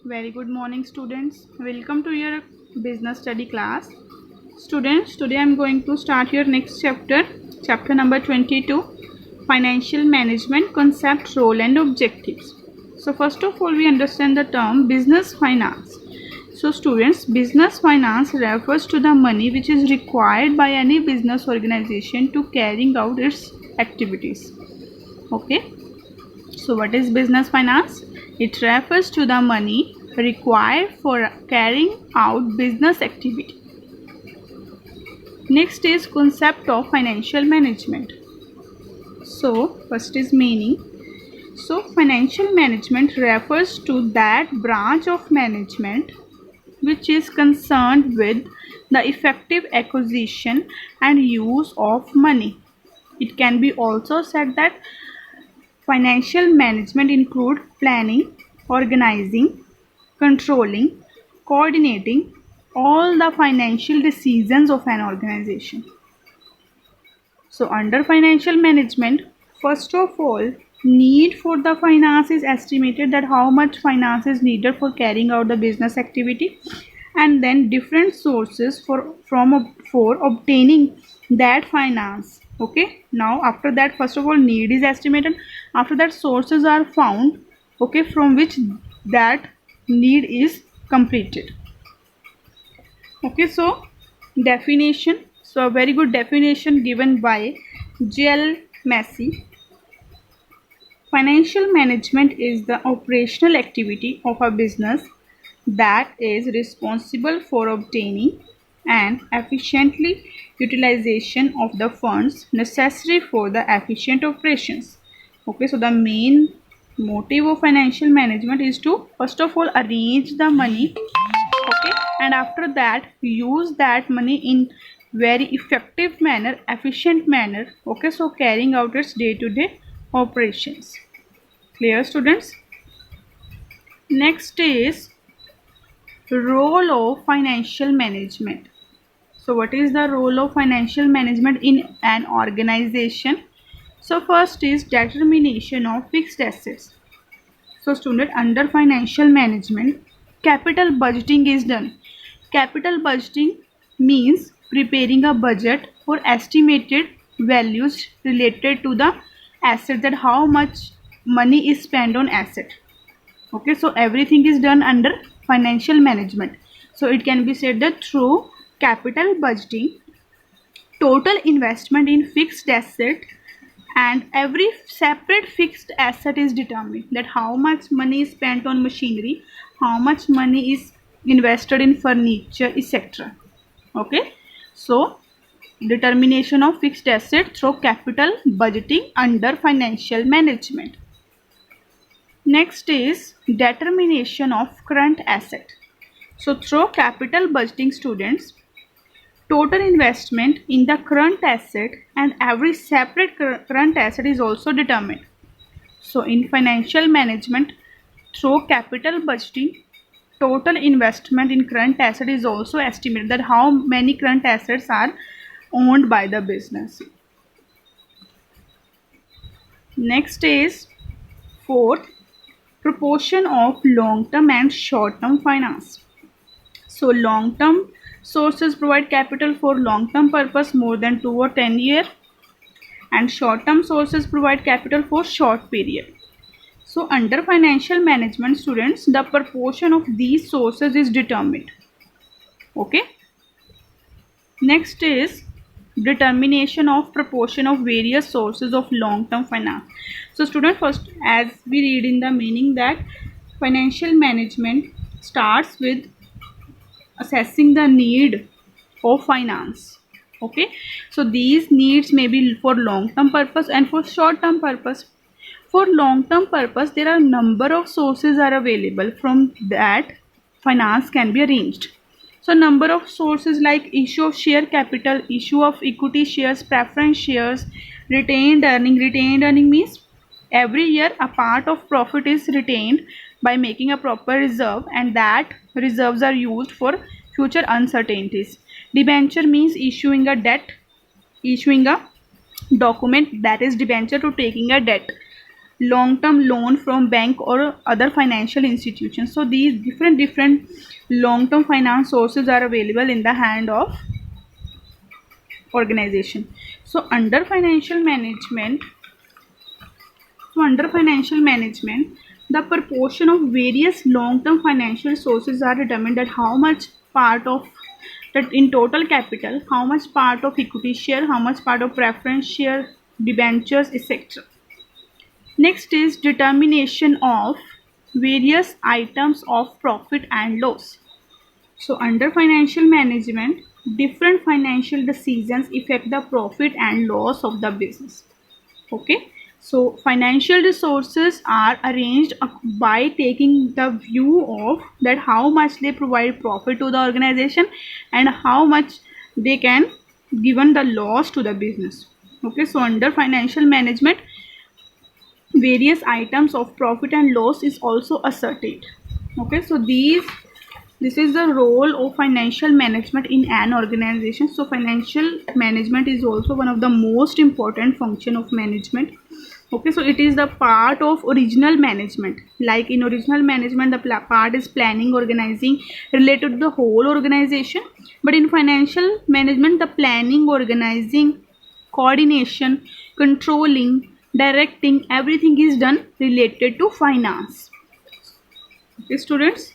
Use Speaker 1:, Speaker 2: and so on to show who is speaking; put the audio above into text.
Speaker 1: Very good morning, students. Welcome to your business study class. Students, today I am going to start your next chapter number 22, financial management concept, role and objectives. So first of all, we understand the term business finance. So students, business finance refers to the money which is required by any business organization to carrying out its activities. Okay. So what is business finance? It refers to the money required for carrying out business activity. Next is concept of financial management. So first is meaning. So financial management refers to that branch of management which is concerned with the effective acquisition and use of money. It can be also said that financial management include planning, organizing, controlling, coordinating all the financial decisions of an organization. So under financial management, first of all, need for the finance is estimated, that how much finance is needed for carrying out the business activity, and then different sources for obtaining that finance. Okay, now after that, first of all, need is estimated. After that, sources are found, okay, from which that need is completed. Okay, so definition. So a very good definition given by J.L. Massey. Financial management is the operational activity of a business that is responsible for obtaining and efficiently utilization of the funds necessary for the efficient operations. Okay, so the main motive of financial management is to first of all arrange the money, okay, and after that use that money in very effective manner, efficient manner, okay, so carrying out its day-to-day operations. Clear, students? Next is role of financial management. So what is the role of financial management in an organization? So first is determination of fixed assets. So student, under financial management, capital budgeting is done. Capital budgeting means preparing a budget for estimated values related to the asset, that how much money is spent on asset. Okay, so everything is done under financial management. So it can be said that through capital budgeting, total investment in fixed asset and every separate fixed asset is determined, that how much money is spent on machinery, how much money is invested in furniture, etc. Okay, so determination of fixed asset through capital budgeting under financial management. Next is determination of current asset. So through capital budgeting, students, total investment in the current asset and every separate current asset is also determined. So in financial management, through capital budgeting, total investment in current asset is also estimated, that how many current assets are owned by the business. Next is fourth, proportion of long-term and short-term finance. So long-term sources provide capital for long-term purpose more than 2 or 10 years, and short-term sources provide capital for short period. So under financial management, students, the proportion of these sources is determined. Okay. Next is determination of proportion of various sources of long-term finance. So student, first, as we read in the meaning, that financial management starts with assessing the need of finance. Okay, so these needs may be for long-term purpose and for short-term purpose. For long-term purpose, there are number of sources are available from that finance can be arranged. So number of sources like issue of share capital, issue of equity shares, preference shares, retained earning. Retained earning means every year a part of profit is retained by making a proper reserve, and that reserves are used for future uncertainties. Debenture means issuing a debt, issuing a document, that is debenture, to taking a debt. long-term loan from bank or other financial institutions. So these different long-term finance sources are available in the hand of organization. So under financial management, the proportion of various long-term financial sources are determined at how much part of that in total capital, how much part of equity share, how much part of preference share, debentures, etc. Next is determination of various items of profit and loss. So under financial management, different financial decisions affect the profit and loss of the business. Okay, so financial resources are arranged by taking the view of that how much they provide profit to the organization and how much they can given the loss to the business. Okay, so under financial management, various items of profit and loss is also asserted. Okay, so this is the role of financial management in an organization. So financial management is also one of the most important function of management. Okay, so it is the part of original management. Like in original management, the part is planning, organizing related to the whole organization. But in financial management, the planning, organizing, coordination, controlling, directing, everything is done related to finance. Okay, students.